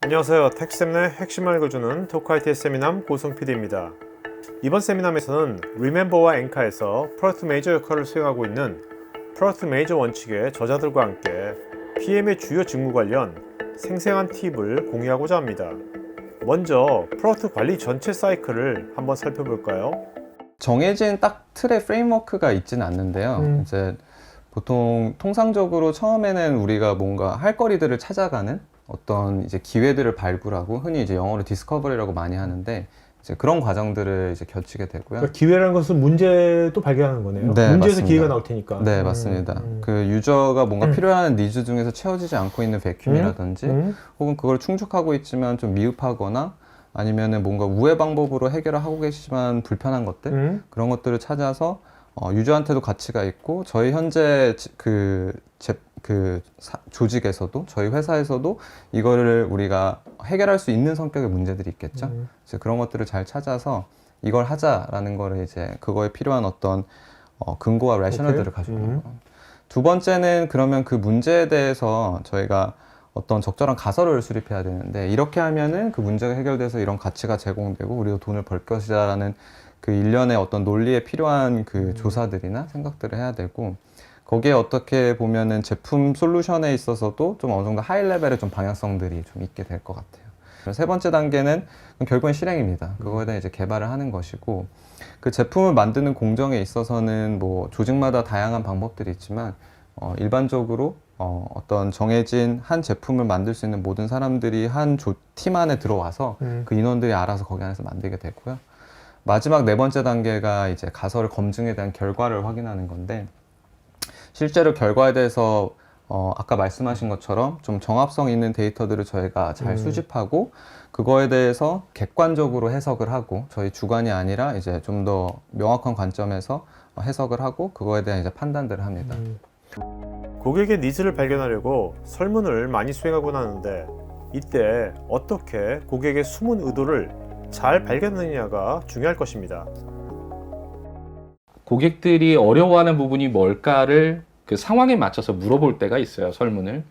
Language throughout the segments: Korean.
안녕하세요. 텍세미나의 핵심을 읽어주는 토크IT 세미남 고성 PD입니다. 이번 세미남에서는 Remember와 엔카에서 프로덕트 매니저 역할을 수행하고 있는 프로덕트 매니저 원칙의 저자들과 함께 PM의 주요 직무 관련 생생한 팁을 공유하고자 합니다. 먼저 프로덕트 관리 전체 사이클을 한번 살펴볼까요? 정해진 딱 틀의 프레임워크가 있지는 않는데요. 이제 보통 통상적으로 처음에는 우리가 뭔가 할 거리들을 찾아가는 어떤 이제 기회들을 발굴하고 흔히 이제 영어로 디스커버리라고 많이 하는데 이제 그런 과정들을 이제 거치게 되고요. 그러니까 기회라는 것은 문제도 발견하는 거네요. 네, 문제에서 맞습니다. 기회가 나올 테니까. 네, 맞습니다. 그 유저가 뭔가 필요한 니즈 중에서 채워지지 않고 있는 베큐이라든지 혹은 그걸 충족하고 있지만 좀 미흡하거나 아니면은 뭔가 우회 방법으로 해결을 하고 계시지만 불편한 것들 그런 것들을 찾아서 유저한테도 가치가 있고 저희 현재 조직에서도 저희 회사에서도 이거를 우리가 해결할 수 있는 성격의 문제들이 있겠죠. 그래서 그런 것들을 잘 찾아서 이걸 하자라는 거를 이제 그거에 필요한 어떤 근거와 레셔널들을 가지고 있는 거. 두 번째는 그러면 그 문제에 대해서 저희가 어떤 적절한 가설을 수립해야 되는데 이렇게 하면은 그 문제가 해결돼서 이런 가치가 제공되고 우리도 돈을 벌 것이다라는 그 일련의 어떤 논리에 필요한 그 조사들이나 생각들을 해야 되고 거기에 어떻게 보면은 제품 솔루션에 있어서도 좀 어느 정도 하이 레벨의 좀 방향성들이 좀 있게 될 것 같아요. 세 번째 단계는 결국엔 실행입니다. 그거에 대해 이제 개발을 하는 것이고 그 제품을 만드는 공정에 있어서는 뭐 조직마다 다양한 방법들이 있지만 일반적으로 어떤 정해진 한 제품을 만들 수 있는 모든 사람들이 한 팀 안에 들어와서 그 인원들이 알아서 거기 안에서 만들게 되고요. 마지막 네 번째 단계가 이제 가설 검증에 대한 결과를 확인하는 건데 실제로 결과에 대해서 아까 말씀하신 것처럼 좀 정합성 있는 데이터들을 저희가 잘 수집하고 그거에 대해서 객관적으로 해석을 하고 저희 주관이 아니라 이제 좀 더 명확한 관점에서 해석을 하고 그거에 대한 이제 판단들을 합니다. 고객의 니즈를 발견하려고 설문을 많이 수행하곤 하는데 이때 어떻게 고객의 숨은 의도를 잘 발견하느냐가 중요할 것입니다. 고객들이 어려워하는 부분이 뭘까를 그 상황에 맞춰서 물어볼 때가 있어요, 설문을.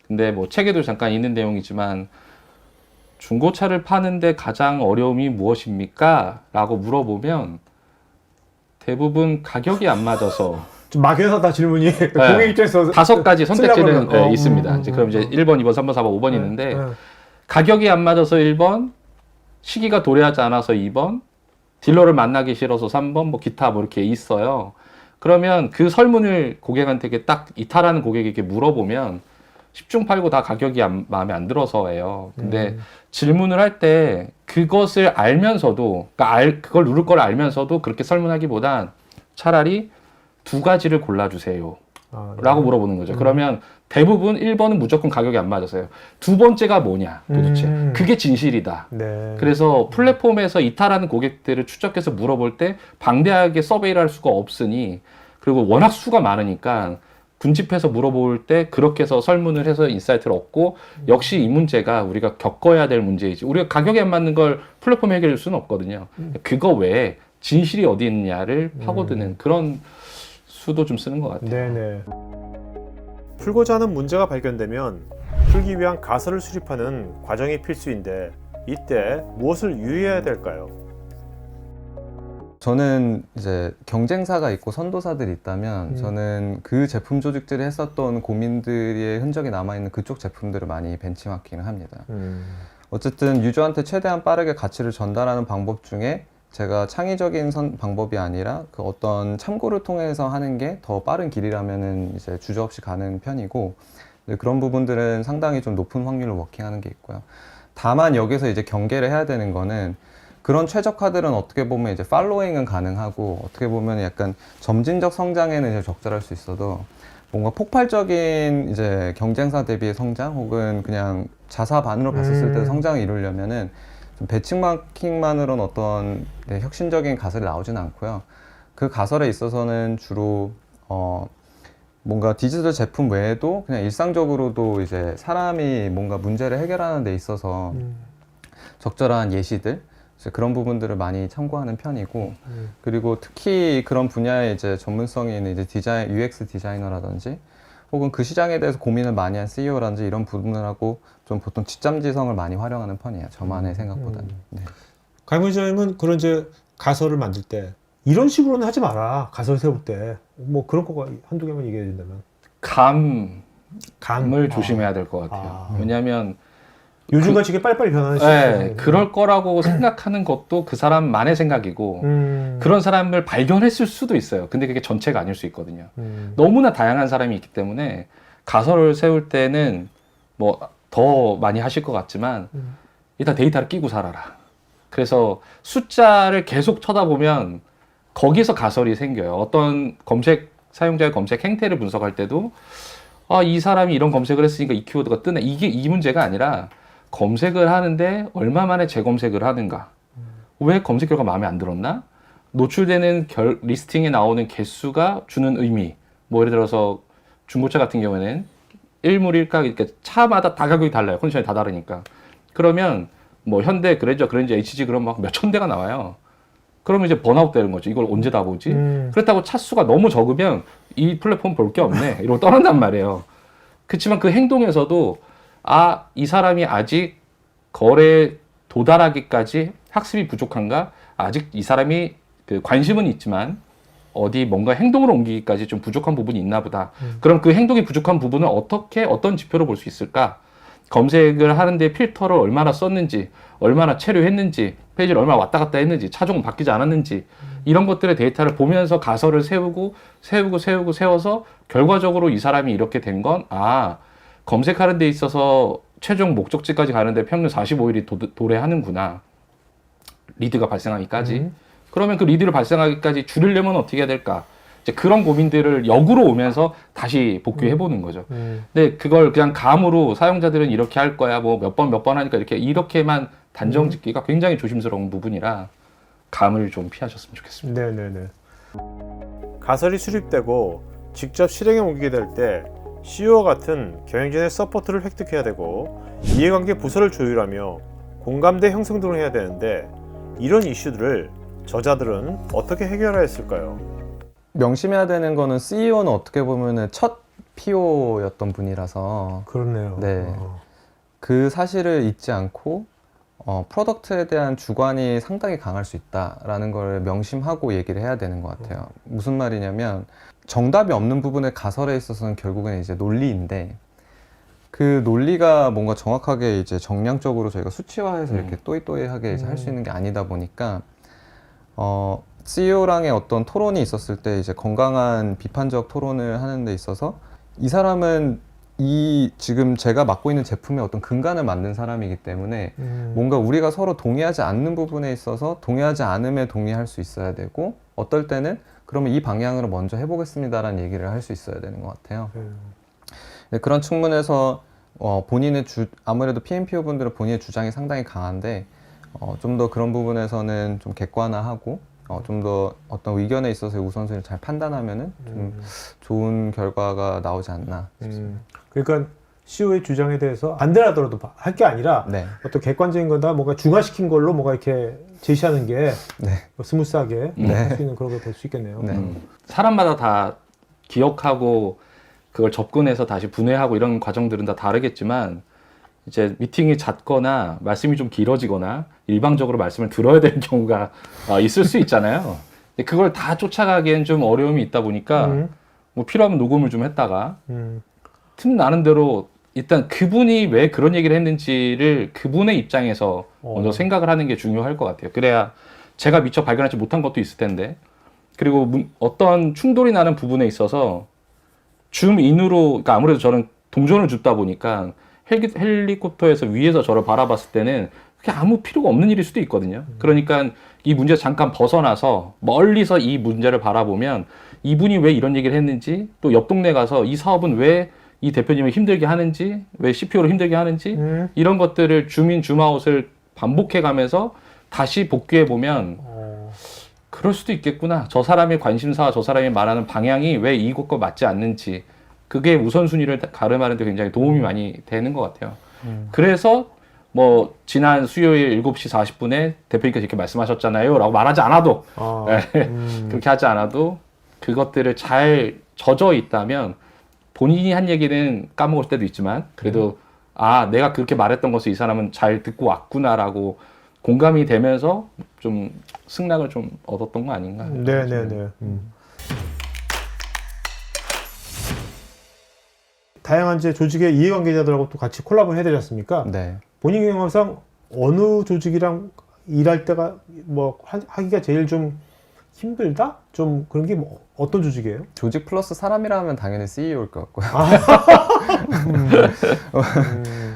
근데 뭐 책에도 잠깐 있는 내용이지만 중고차를 파는데 가장 어려움이 무엇입니까? 라고 물어보면 대부분 가격이 안 맞아서 좀 막연하다 질문이. 고객 입장에서 5가지 선택지는 쓰려고 있습니다. 이제 그럼 이제 1번, 2번, 3번, 4번, 5번이 있는데 가격이 안 맞아서 1번, 시기가 도래하지 않아서 2번, 딜러를 만나기 싫어서 3번, 뭐 기타 뭐 이렇게 있어요. 그러면 그 설문을 고객한테 딱 이탈하는 고객에게 물어보면 10중 8구 다 가격이 마음에 안 들어서예요. 근데 질문을 할 때 그것을 알면서도, 그러니까 그걸 누를 걸 알면서도 그렇게 설문하기보단 차라리 2가지를 골라주세요. 라고 물어보는 거죠. 그러면 대부분 1번은 무조건 가격이 안 맞았어요. 2번째가 뭐냐 도대체. 그게 진실이다. 네. 그래서 플랫폼에서 이탈하는 고객들을 추적해서 물어볼 때 방대하게 서베이를 할 수가 없으니 그리고 워낙 수가 많으니까 군집해서 물어볼 때 그렇게 해서 설문을 해서 인사이트를 얻고 역시 이 문제가 우리가 겪어야 될 문제이지 우리가 가격이 안 맞는 걸 플랫폼에 해결할 수는 없거든요. 그거 외에 진실이 어디 있느냐를 파고드는 그런 수도 좀 쓰는 것 같아요. 네네. 풀고자 하는 문제가 발견되면 풀기 위한 가설을 수립하는 과정이 필수인데 이때 무엇을 유의해야 될까요? 저는 이제 경쟁사가 있고 선도사들이 있다면 저는 그 제품 조직들이 했었던 고민들의 흔적이 남아있는 그쪽 제품들을 많이 벤치마킹을 합니다. 어쨌든 유저한테 최대한 빠르게 가치를 전달하는 방법 중에 제가 창의적인 방법이 아니라 그 어떤 참고를 통해서 하는 게 더 빠른 길이라면은 이제 주저없이 가는 편이고 그런 부분들은 상당히 좀 높은 확률로 워킹하는 게 있고요. 다만 여기서 이제 경계를 해야 되는 거는 그런 최적화들은 어떻게 보면 이제 팔로잉은 가능하고 어떻게 보면 약간 점진적 성장에는 이제 적절할 수 있어도 뭔가 폭발적인 이제 경쟁사 대비의 성장 혹은 그냥 자사반으로 봤었을 때 성장을 이루려면은 좀 배치마킹만으로는 어떤 혁신적인 가설이 나오지는 않고요. 그 가설에 있어서는 주로 뭔가 디지털 제품 외에도 그냥 일상적으로도 이제 사람이 뭔가 문제를 해결하는 데 있어서 적절한 예시들 그런 부분들을 많이 참고하는 편이고 그리고 특히 그런 분야에 이제 전문성이 있는 이제 UX 디자이너라든지 혹은 그 시장에 대해서 고민을 많이 한 CEO라든지 이런 부분하고 좀 보통 뒷담지성을 많이 활용하는 편이에요. 저만의 생각보다는. 네. 강민 원장님은 그런 이제 가설을 만들 때 이런 식으로는 하지 마라. 가설 세울 때 뭐 그런 거가 한두 개만 얘기해 준다면. 감을 조심해야 될 것 같아요. 왜냐하면 요즘같이 이게 빨리빨리 변하는 네, 시대에 그럴 거라고 생각하는 것도 그 사람만의 생각이고 그런 사람을 발견했을 수도 있어요. 근데 그게 전체가 아닐 수 있거든요. 너무나 다양한 사람이 있기 때문에 가설을 세울 때는 뭐 더 많이 하실 것 같지만 일단 데이터를 끼고 살아라. 그래서 숫자를 계속 쳐다보면 거기서 가설이 생겨요. 어떤 사용자의 검색 행태를 분석할 때도 이 사람이 이런 검색을 했으니까 이 키워드가 뜨네. 이게 이 문제가 아니라 검색을 하는데 얼마 만에 재검색을 하는가? 왜 검색 결과가 마음에 안 들었나? 노출되는 리스팅에 나오는 개수가 주는 의미. 뭐 예를 들어서 중고차 같은 경우에는 일물일가 이렇게 차마다 다 가격이 달라요. 컨디션이 다 다르니까. 그러면 뭐 현대, 그랜저, HG 그런 막 몇천 대가 나와요. 그러면 이제 번아웃 되는 거죠. 이걸 언제 다 보지? 그렇다고 차 수가 너무 적으면 이 플랫폼 볼 게 없네. 이러고 떠난단 말이에요. 그렇지만 그 행동에서도 이 사람이 아직 거래에 도달하기까지 학습이 부족한가? 아직 이 사람이 그 관심은 있지만 어디 뭔가 행동으로 옮기기까지 좀 부족한 부분이 있나 보다. 그럼 그 행동이 부족한 부분을 어떤 지표로 볼 수 있을까? 검색을 하는데 필터를 얼마나 썼는지, 얼마나 체류했는지, 페이지를 얼마나 왔다 갔다 했는지, 차종은 바뀌지 않았는지 이런 것들의 데이터를 보면서 가설을 세워서 결과적으로 이 사람이 이렇게 된 건 검색하는 데 있어서 최종 목적지까지 가는데 평균 45일이 도래하는구나. 리드가 발생하기까지. 그러면 그 리드를 발생하기까지 줄이려면 어떻게 해야 될까? 이제 그런 고민들을 역으로 오면서 다시 복귀해보는 거죠. 근데 그걸 그냥 감으로 사용자들은 이렇게 할 거야, 뭐 몇 번 하니까 이렇게만 단정 짓기가 굉장히 조심스러운 부분이라 감을 좀 피하셨으면 좋겠습니다. 네네네. 가설이 수립되고 직접 실행에 옮기게 될 때 CEO와 같은 경영진의 서포트를 획득해야 되고 이해관계 부서를 조율하며 공감대 형성 등을 해야 되는데 이런 이슈들을 저자들은 어떻게 해결해야 했을까요? 명심해야 되는 거는 CEO는 어떻게 보면은 첫 PO였던 분이라서 그렇네요. 네. 그 사실을 잊지 않고 프로덕트에 대한 주관이 상당히 강할 수 있다라는 걸 명심하고 얘기를 해야 되는 것 같아요. 무슨 말이냐면 정답이 없는 부분의 가설에 있어서는 결국엔 이제 논리인데 그 논리가 뭔가 정확하게 이제 정량적으로 저희가 수치화해서 이렇게 또이또이하게 할 수 있는 게 아니다 보니까 CEO랑의 어떤 토론이 있었을 때 이제 건강한 비판적 토론을 하는 데 있어서 이 사람은 지금 제가 맡고 있는 제품의 어떤 근간을 만든 사람이기 때문에 뭔가 우리가 서로 동의하지 않는 부분에 있어서 동의하지 않음에 동의할 수 있어야 되고 어떨 때는 그러면 이 방향으로 먼저 해보겠습니다라는 얘기를 할 수 있어야 되는 것 같아요. 네, 그런 측면에서 아무래도 PMPO 분들은 본인의 주장이 상당히 강한데 좀 더 그런 부분에서는 좀 객관화하고 좀 더 어떤 의견에 있어서의 우선순위를 잘 판단하면은 좀 좋은 결과가 나오지 않나 싶습니다. 그러니까 CEO의 주장에 대해서 반대를 하더라도 할 게 아니라 네. 어떤 객관적인 거다 뭔가 중화시킨 걸로 뭔가 이렇게 제시하는 게 네. 스무스하게 네. 할 수 있는 그런 게 될 수 있겠네요. 네. 사람마다 다 기억하고 그걸 접근해서 다시 분해하고 이런 과정들은 다 다르겠지만 이제 미팅이 잦거나 말씀이 좀 길어지거나 일방적으로 말씀을 들어야 되는 경우가 있을 수 있잖아요. 근데 그걸 다 쫓아가기엔 좀 어려움이 있다 보니까 뭐 필요하면 녹음을 좀 했다가 틈 나는 대로 일단 그분이 왜 그런 얘기를 했는지를 그분의 입장에서 먼저 생각을 하는 게 중요할 것 같아요. 그래야 제가 미처 발견하지 못한 것도 있을 텐데 그리고 어떤 충돌이 나는 부분에 있어서 줌인으로 그러니까 아무래도 저는 동전을 줍다 보니까 헬리콥터에서 위에서 저를 바라봤을 때는 그게 아무 필요가 없는 일일 수도 있거든요. 그러니까 이 문제에서 잠깐 벗어나서 멀리서 이 문제를 바라보면 이분이 왜 이런 얘기를 했는지 또 옆 동네 가서 이 사업은 왜 이 대표님을 힘들게 하는지 왜 CPO를 힘들게 하는지 이런 것들을 줌인 줌아웃을 반복해 가면서 다시 복귀해 보면 그럴 수도 있겠구나. 저 사람의 관심사와 저 사람이 말하는 방향이 왜 이것과 맞지 않는지 그게 우선순위를 가름하는 데 굉장히 도움이 많이 되는 것 같아요. 그래서 뭐 지난 수요일 7시 40분에 대표님께서 이렇게 말씀하셨잖아요 라고 말하지 않아도 그렇게 하지 않아도 그것들을 잘 젖어 있다면 본인이 한 얘기는 까먹을 때도 있지만 그래도 아 내가 그렇게 말했던 것을 이 사람은 잘 듣고 왔구나라고 공감이 되면서 좀 승낙을 좀 얻었던 거 아닌가. 네네네. 다양한 이제 조직의 이해관계자들하고 또 같이 콜라보를 해야 되지 않습니까? 네. 본인 경험상 어느 조직이랑 일할 때가 뭐 하기가 제일 좀 힘들다? 좀 그런 게 뭐 어떤 조직이에요? 조직 플러스 사람이라면 당연히 CEO일 것 같고요.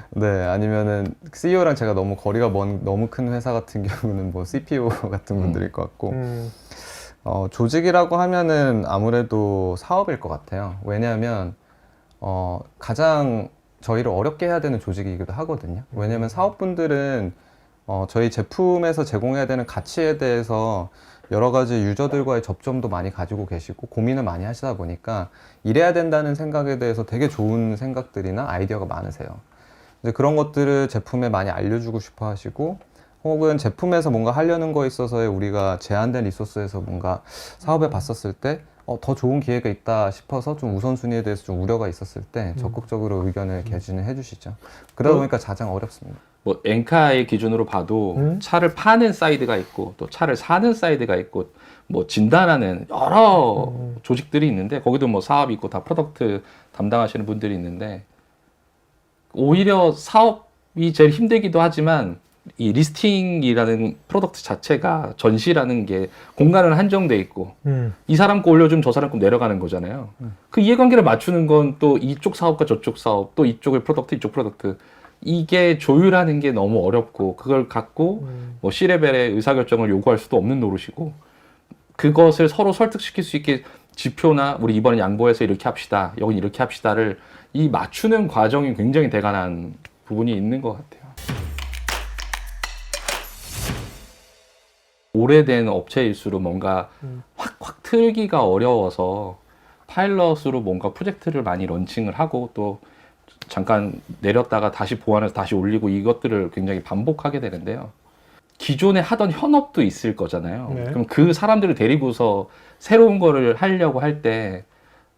네, 아니면은 CEO랑 제가 너무 거리가 먼 너무 큰 회사 같은 경우는 뭐 CPO 같은 분들일 것 같고, 조직이라고 하면은 아무래도 사업일 것 같아요. 왜냐하면 가장 저희를 어렵게 해야 되는 조직이기도 하거든요. 왜냐하면 사업분들은 저희 제품에서 제공해야 되는 가치에 대해서 여러 가지 유저들과의 접점도 많이 가지고 계시고 고민을 많이 하시다 보니까 이래야 된다는 생각에 대해서 되게 좋은 생각들이나 아이디어가 많으세요. 이제 그런 것들을 제품에 많이 알려주고 싶어 하시고, 혹은 제품에서 뭔가 하려는 거에 있어서의 우리가 제한된 리소스에서 뭔가 사업에 봤었을 때 더 좋은 기회가 있다 싶어서 좀 우선순위에 대해서 좀 우려가 있었을 때 적극적으로 의견을 개진을 해주시죠. 그러다 보니까 가장 어렵습니다. 뭐 엔카의 기준으로 봐도 차를 파는 사이드가 있고 또 차를 사는 사이드가 있고 뭐 진단하는 여러 조직들이 있는데 거기도 뭐 사업이 있고 다 프로덕트 담당하시는 분들이 있는데 오히려 사업이 제일 힘들기도 하지만 이 리스팅이라는 프로덕트 자체가 전시라는 게 공간은 한정돼 있고 이 사람 거 올려주면 저 사람 거 내려가는 거잖아요. 그 이해관계를 맞추는 건 또 이쪽 사업과 저쪽 사업 또 이쪽의 프로덕트 이쪽 프로덕트 이게 조율하는 게 너무 어렵고 그걸 갖고 뭐 C레벨의 의사결정을 요구할 수도 없는 노릇이고 그것을 서로 설득시킬 수 있게 지표나 우리 이번에 양보해서 이렇게 합시다 여긴 이렇게 합시다를 이 맞추는 과정이 굉장히 대단한 부분이 있는 것 같아요. 오래된 업체일수록 뭔가 확 틀기가 어려워서 파일럿으로 뭔가 프로젝트를 많이 런칭을 하고 또 잠깐 내렸다가 다시 보완해서 다시 올리고 이것들을 굉장히 반복하게 되는데요. 기존에 하던 현업도 있을 거잖아요. 네. 그럼 그 사람들을 데리고서 새로운 거를 하려고 할 때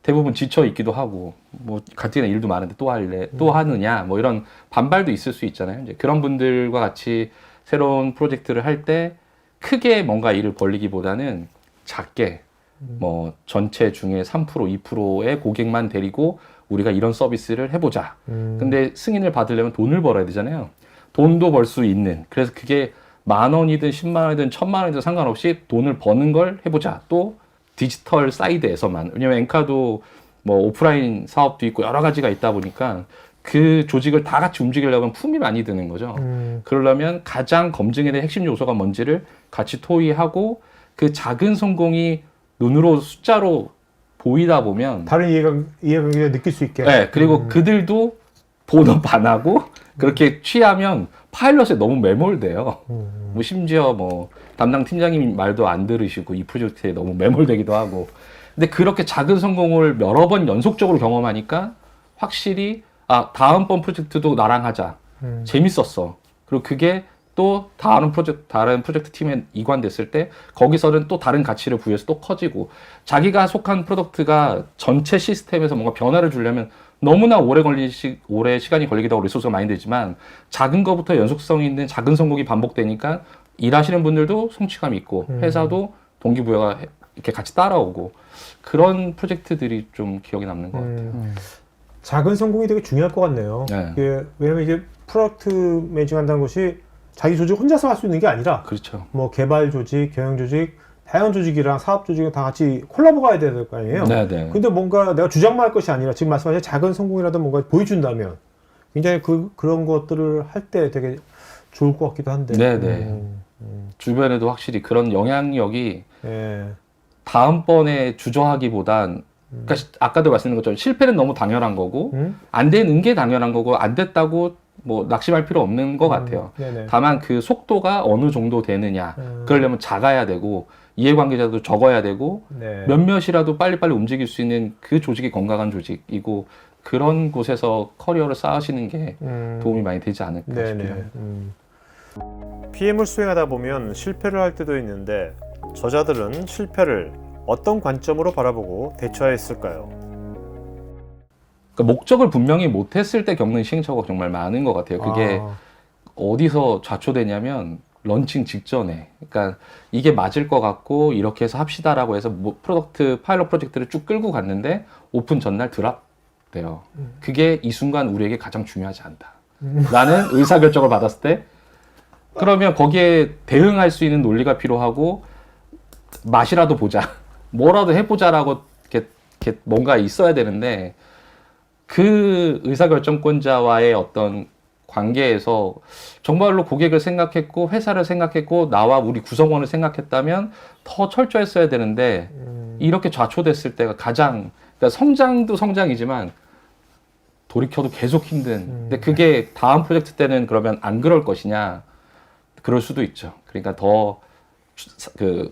대부분 지쳐 있기도 하고 뭐 가뜩이나 일도 많은데 또 할래 또 하느냐 뭐 이런 반발도 있을 수 있잖아요. 이제 그런 분들과 같이 새로운 프로젝트를 할 때 크게 뭔가 일을 벌리기보다는 작게 뭐 전체 중에 3% 2%의 고객만 데리고 우리가 이런 서비스를 해보자. 근데 승인을 받으려면 돈을 벌어야 되잖아요. 돈도 벌 수 있는. 그래서 그게 10,000원이든 100,000원이든 1,000,000원이든 상관없이 돈을 버는 걸 해보자. 또 디지털 사이드에서만. 왜냐면 엔카도 뭐 오프라인 사업도 있고 여러 가지가 있다 보니까 그 조직을 다 같이 움직이려면 품이 많이 드는 거죠. 그러려면 가장 검증에 대한 핵심 요소가 뭔지를 같이 토의하고 그 작은 성공이 눈으로 숫자로 보이다 보면 다른 이해관계를 느낄 수 있게. 네, 그리고 그들도 본업 안 하고 그렇게 취하면 파일럿에 너무 매몰돼요. 뭐 심지어 뭐 담당 팀장님 말도 안 들으시고 이 프로젝트에 너무 매몰되기도 하고. 근데 그렇게 작은 성공을 여러 번 연속적으로 경험하니까 확실히 아 다음번 프로젝트도 나랑 하자. 재밌었어. 그리고 그게 또 다른 프로젝트 팀에 이관됐을 때 거기서는 또 다른 가치를 부여해서 또 커지고 자기가 속한 프로덕트가 전체 시스템에서 뭔가 변화를 주려면 너무나 오래 시간이 걸리기도 하고 리소스가 많이 들지만 작은 거부터 연속성 있는 작은 성공이 반복되니까 일하시는 분들도 성취감 있고 회사도 동기부여가 이렇게 같이 따라오고 그런 프로젝트들이 좀 기억에 남는 것 같아요. 작은 성공이 되게 중요할 것 같네요. 네. 이게 왜냐면 이제 프로덕트 매니징한다는 것이 자기 조직 혼자서 할 수 있는 게 아니라 그렇죠. 뭐 개발 조직, 경영 조직, 다양한 조직이랑 사업 조직이 다 같이 콜라보가 해야 될 거 아니에요. 네네. 근데 뭔가 내가 주장만 할 것이 아니라 지금 말씀하신 작은 성공이라도 뭔가 보여준다면 굉장히 그런 것들을 할 때 되게 좋을 것 같기도 한데. 네네. 주변에도 확실히 그런 영향력이 예. 다음번에 주저하기보단 그러니까 아까도 말씀드린 것처럼 실패는 너무 당연한 거고 안 되는 게 당연한 거고 안 됐다고 뭐 낙심할 필요 없는 것 같아요. 네네. 다만 그 속도가 어느 정도 되느냐 그러려면 작아야 되고 이해관계자도 적어야 되고 네. 몇몇이라도 빨리빨리 움직일 수 있는 그 조직이 건강한 조직이고 그런 곳에서 커리어를 쌓으시는 게 도움이 많이 되지 않을까 네네. 싶어요. PM을 수행하다 보면 실패를 할 때도 있는데 저자들은 실패를 어떤 관점으로 바라보고 대처했을까요? 그러니까 목적을 분명히 못했을 때 겪는 시행착오가 정말 많은 것 같아요. 그게 어디서 좌초되냐면 런칭 직전에, 그러니까 이게 맞을 것 같고 이렇게 해서 합시다라고 해서 뭐 프로덕트 파일럿 프로젝트를 쭉 끌고 갔는데 오픈 전날 드랍돼요. 그게 이 순간 우리에게 가장 중요하지 않다. 라는 의사결정을 받았을 때, 그러면 거기에 대응할 수 있는 논리가 필요하고 맛이라도 보자, 뭐라도 해보자라고 이렇게 뭔가 있어야 되는데, 그 의사결정권자와의 어떤 관계에서 정말로 고객을 생각했고 회사를 생각했고 나와 우리 구성원을 생각했다면 더 철저했어야 되는데, 이렇게 좌초됐을 때가 가장, 그러니까 성장도 성장이지만 돌이켜도 계속 힘든. 근데 그게 다음 프로젝트 때는 그러면 안 그럴 것이냐? 그럴 수도 있죠. 그러니까 더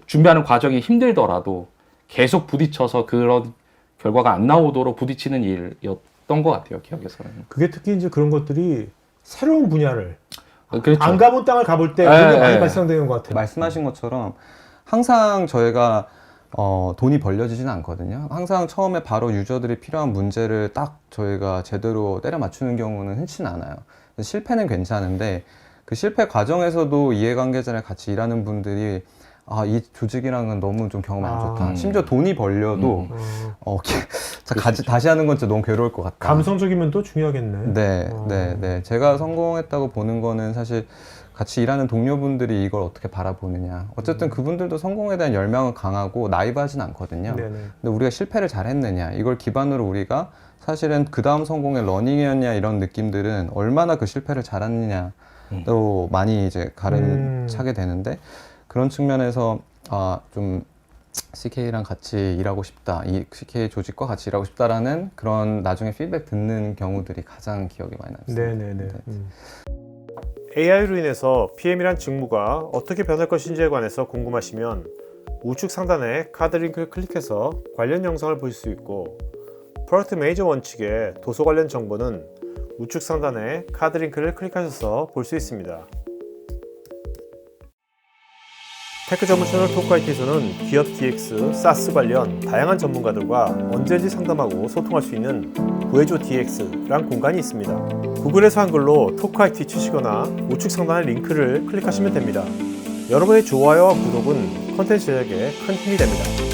준비하는 과정이 힘들더라도 계속 부딪혀서 그런 결과가 안 나오도록 부딪히는 일이었던 것 같아요, 기업에서는. 그게 특히 이제 그런 것들이 새로운 분야를 그렇죠. 안 가본 땅을 가볼 때 그게 많이 발생되는 것 같아요. 말씀하신 것처럼 항상 저희가 돈이 벌려지지는 않거든요. 항상 처음에 바로 유저들이 필요한 문제를 딱 저희가 제대로 때려 맞추는 경우는 흔치는 않아요. 실패는 괜찮은데 그 실패 과정에서도 이해관계자랑 같이 일하는 분들이 이 조직이랑은 너무 좀 경험이 안 좋다. 심지어 돈이 벌려도 다시 하는 건 진짜 너무 괴로울 것 같다. 감성적이면 또 중요하겠네. 네. 제가 성공했다고 보는 거는 사실 같이 일하는 동료분들이 이걸 어떻게 바라보느냐. 어쨌든 그분들도 성공에 대한 열망은 강하고 나이브하진 않거든요. 네네. 근데 우리가 실패를 잘 했느냐. 이걸 기반으로 우리가 사실은 그 다음 성공의 러닝이었냐 이런 느낌들은 얼마나 그 실패를 잘했느냐로 많이 이제 차게 되는데, 그런 측면에서 좀 CK랑 같이 일하고 싶다, 이 CK 조직과 같이 일하고 싶다라는 그런 나중에 피드백 듣는 경우들이 가장 기억에 많이 남습니다. 네네네. AI로 인해서 PM이란 직무가 어떻게 변할 것인지에 관해서 궁금하시면 우측 상단의 카드 링크를 클릭해서 관련 영상을 보실 수 있고, 프로덕트 매니저 원칙의 도서 관련 정보는 우측 상단의 카드 링크를 클릭하셔서 볼 수 있습니다. 테크 전문 채널 토크IT에서는 기업 DX, SaaS 관련 다양한 전문가들과 언제든지 상담하고 소통할 수 있는 구해줘 DX란 공간이 있습니다. 구글에서 한글로 토크IT 치시거나 우측 상단의 링크를 클릭하시면 됩니다. 여러분의 좋아요와 구독은 컨텐츠 제작에 큰 힘이 됩니다.